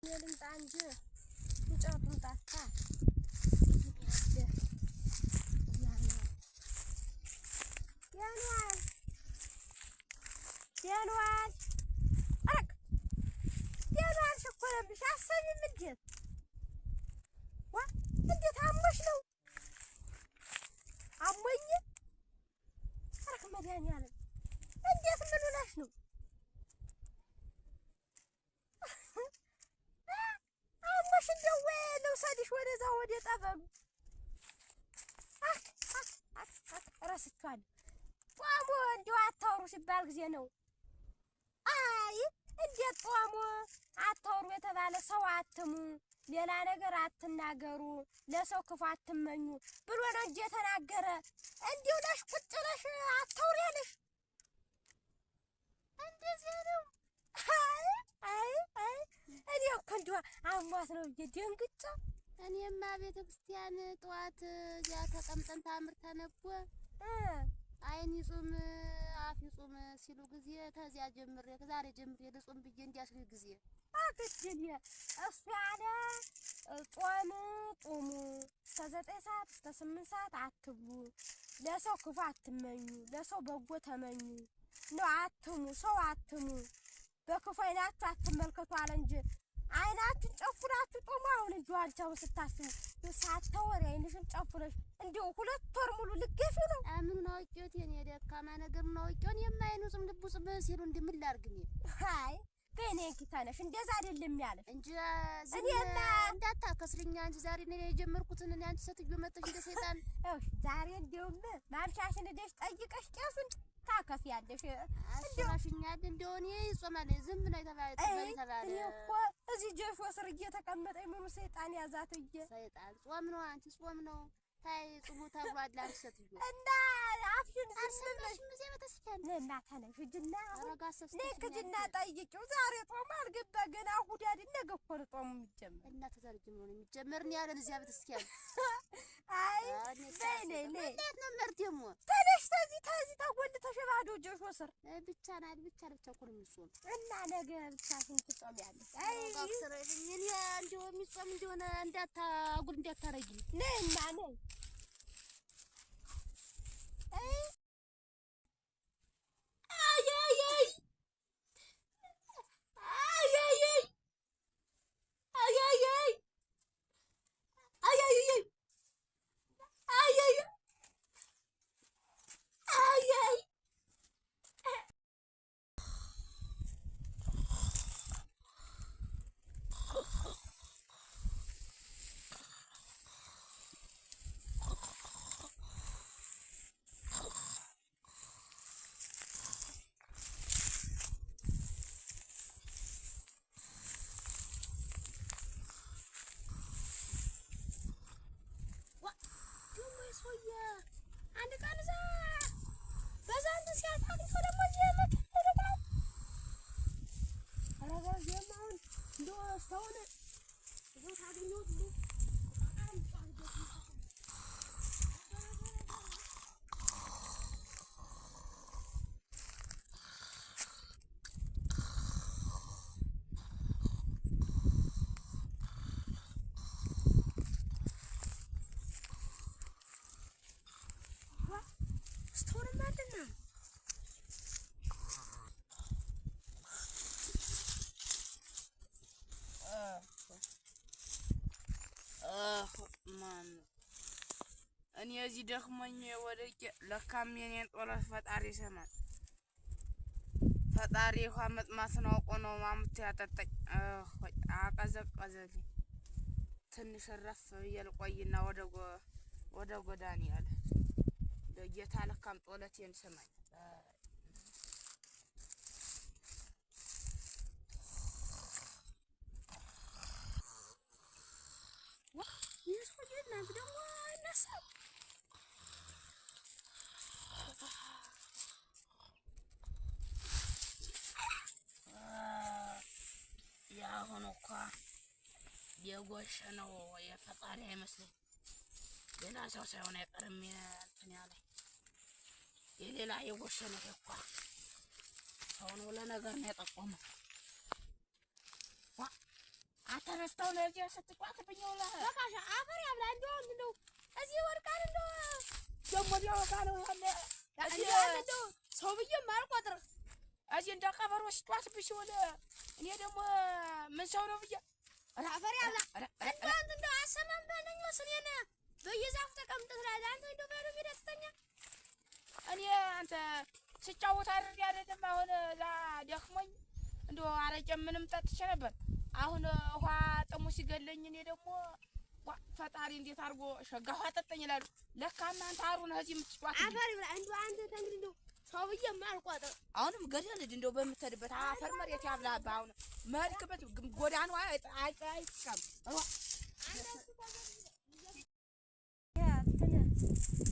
የልምጣ እንጂ እንጨቱን ጠፋ። ያንዋል አረክ ያንዋል ሸኮረብሽ አሰብም እንዴት ዋ እንዴት አሞሽ ነው አሞኝ አረክ መድኃኒዓለም እንዴት ምን ሆነሽ ነው አሞሽ እንደው ልውሰድሽ ወደዛ ወደ ጠበብ ረስቷል ጧሙ እንደው አታውሩ ሲባል ጊዜ ነው አይ እንዴት ጧሙ አታውሩ የተባለ ሰው አትሙ ሌላ ነገር አትናገሩ ለሰው ክፉ አትመኙ ብሎ ነው እንጂ የተናገረ እንዲሁ ነሽ ቁጭ ብለሽ አታውሪ ያለሽ እንደዚህ ነው አይ እኔ እኮ እንደው አሟት ነው ደንግጬ እኔማ ቤተክርስቲያን ጠዋት እዚያ ተቀምጠን ታምር ተነቦ አይን ይጹም አፍ ይጹም ሲሉ ጊዜ ተዚያ ጀምሬ ከዛሬ ጀምሬ ልጹም ብዬ እንዲያስል ጊዜ አትግል እሱ ያለ ጾም ጾሙ ከ9 ሰዓት እስከ 8 ሰዓት አትብሉ ለሰው ክፉ አትመኙ ለሰው በጎ ተመኙ ነው አትሙ ሰው አትሙ በክፉ አይናችሁ አትመልከቱ አለ እንጂ አይናችሁን ጨፍናችሁ ጦሙ አሁን እንጆአልቻው ስታስቡ ሳታወሪ አይንሽን ጨፍነሽ እንዲሁ 2 ወር ሙሉ ልገፊ ነው አምኑ ነው አውቄት የኔ ደካማ ነገር ነው አውቄውን የማይኑጽም ልቡጽም ሲሉ እንድምን ላርግኝ አይ በእኔ ኪታነሽ እንደዛ አይደለም ያለ እንጂ እኔና እንዳታከስልኛ እንጂ ዛሬ ነው የጀመርኩትን እኔ አንቺ ሰትዩ መጥተሽ እንደ ሰይጣን ዛሬ እንደውም ማምሻሽን ደሽ ጠይቀሽ ቄሱን ታከፊያለሽ እንደውሽኛል እንደሆነ ይጾማል ዝም ነው የተባለ እኮ እዚህ ጀፎ ስር እየተቀመጠ ምኑ ሰይጣን ያዛትዬ ሰይጣን ጾም ነው አንቺ ጾም ነው ታይ ጾሙ ተባለ አንሰትዩ እና አፍሽን አሰብሽ ምን በተስፋን እና ታነሽ ጅና አረጋሰስ ለክጅና ጠይቂው ዛሬ ጾም አልገባ ገና ሁዳድ ነገ እኮ ነው ጾሙ የሚጀመር እና ተዘርጅም ነው የሚጀመር ነው ያለን እዚያ በተስኪያል አይ በኔ እንዴት ነው መርደሞ ተነሽ ተዚህ ተጎል ተሸባዶ ጀሾ ስር ብቻ እኮ ነው የሚጾም እና ነገ ብቻሽን ትጾሚያለሽ አይ አክሰረኝ እኔ እንደው የሚጾም እንደሆነ እንዳታጉል እንዳታረጊ ነይና ነይ አንድ ቀን በዛንት ሲያልፋት እኮ ደግሞ እየመጣ ነው አረጋዝ የማውን እንደው ሰውን እዛው ታገኘው እኔ እዚህ ደክሞኝ ወደቄ ለካም የኔን ጦለት ፈጣሪ ይሰማል ፈጣሪ ውሃ መጥማትን አውቆ ነው ማምት ያጠጣኝ አቀዘቀዘልኝ ትንሽ ረፍ ብዬ ልቆይና ወደ ጎዳኔ ያለ ጌታ ለካም ጦለቴን ሰማኝ የጎሸነው የፈጣሪ አይመስልም ሌላ ሰው ሳይሆን አይቀርም እንትን ያለኝ የሌላ የጎሸነው እኮ ሰው ነው ለነገር ነው የጠቆመው ተነስተው ነው እዚህ ስትጫወትብኝ ውላ በቃ አፈር ያብላ እንደው እዚህ ወድቃል እንደው ደግሞ ቢያወጣ ነው ያለ ሰው ብዬም አልቆጥርም እዚህ እንደ ቀበሮ ስትጫወትብኝ ውላ እኔ ደግሞ ምን ሰው ነው ብዬ አፈር ያብላ እንደው አሰማም በለኝ መስኔና በየዛፉ ተቀምጠህ ትላለህ አንተ እንደው ባዶ ሜዳ ትተኛ እኔ አንተ ስጫወት አይደል አይደለም አሁን እዛ ደክሞኝ እንደው አረቄ ምንም ጠጥቼ ነበር አሁን ውሃ ጥሙ ሲገለኝ እኔ ደግሞ ፈጣሪ እንዴት አድርጎ ሸጋ ውሃ ጠጣኝ ይላሉ ለካ እናንተ አሩን እዚህ የምትጫወት አፈር ይብላ እንደው አንተ ተንግዲህ እንደው ሰው ብዬም አልቆጥርም አሁንም ገደል እንደው በምትሄድበት አፈር መሬት ያብላህ አሁን መልክበት ጎዳናው አይጥቃም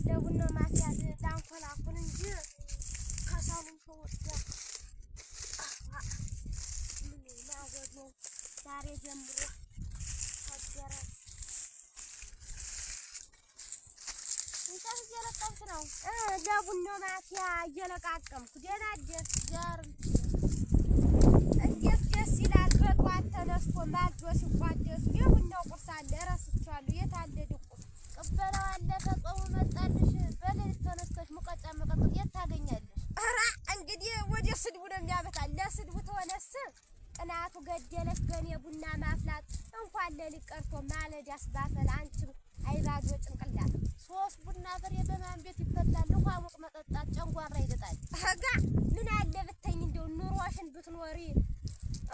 ለቡና ማስያዝ ላንኮላኩል እንጂ ከሳሉን ተወጣ ምን ማገዶ ዛሬ ጀምሮ አደረ እንትን እየለቀምኩ ነው ለቡና ማስያ እየለቃቀምኩ ደህና አደርክ ጋር እንዴት ደስ ይላል በጧት ተነስቶ ማልዶ ሲቋደሱ የቡናው ቁርስ አለ እረስቸዋለሁ የት አለ ድቁስ ቅበላው አለ ከጾሙ መጣልሽ በሌሊት ተነስተሽ ሙቀጫ መቀቀል የት ታገኛለሽ? ኧረ እንግዲህ ወደ ስድቡ ነው የሚያበቃል ለስድቡ ተወነስ ቅናቱ ገደለሽ በኔ ቡና ማፍላት እንኳን ሌሊት ቀርቶ ማለዳስ ባፈላ አንቺም አይባዶ ጭንቅላት 3 ቡና ፍሬ በማን ቤት ይፈላል ውሃ ሙቅ መጠጣት ጨንጓራ ይደጣል አጋ ምን አለ ብተኝ እንደው ኑሮሽን ብትኖሪ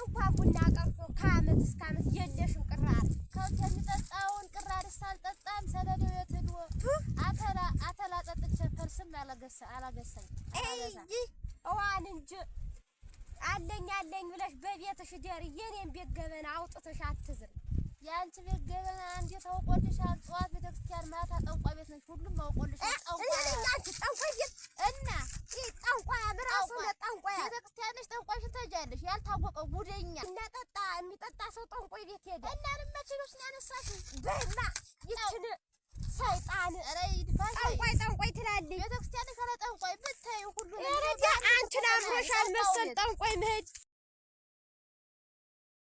እንኳን ቡና ቀርቶ ከዓመት እስከ ዓመት የለሽም ቅራር ከብት የሚጠጣውን ቅራር ሳልጠጣም ሰለሌው የት ሄዶ አተላ ጠጥቼ ከርስም አላገሰኝ እዋን እንጂ አለኝ ብለሽ በቤትሽ ደሪ የኔን ቤት ገበና አውጥተሽ አትዝሪ ያንቺ ቤት ገበና አንዴ ታውቆልሻል ጠዋት ቤተክርስቲያን ማታ ጠንቋይ ቤት ነሽ ሁሉም አውቆልሻል ጠንቋይ ቤት እና ጠንቋይ አብራሱ ለጠንቋይ ቤተክርስቲያን ነሽ ጠንቋይሽን ተጃለሽ ያልታወቀው ጉደኛ እናጠጣ የሚጠጣ ሰው ጠንቋይ ቤት ሄደ እና ለማችሎሽ ያነሳሽ በላ ይችን ሰይጣን ረይ ድፋሽ ጠንቋይ ትላለች ቤተክርስቲያን ነሽ አለ ጠንቋይ ብታይ ሁሉ አንቺ ናምሮሻል መሰል ጠንቋይ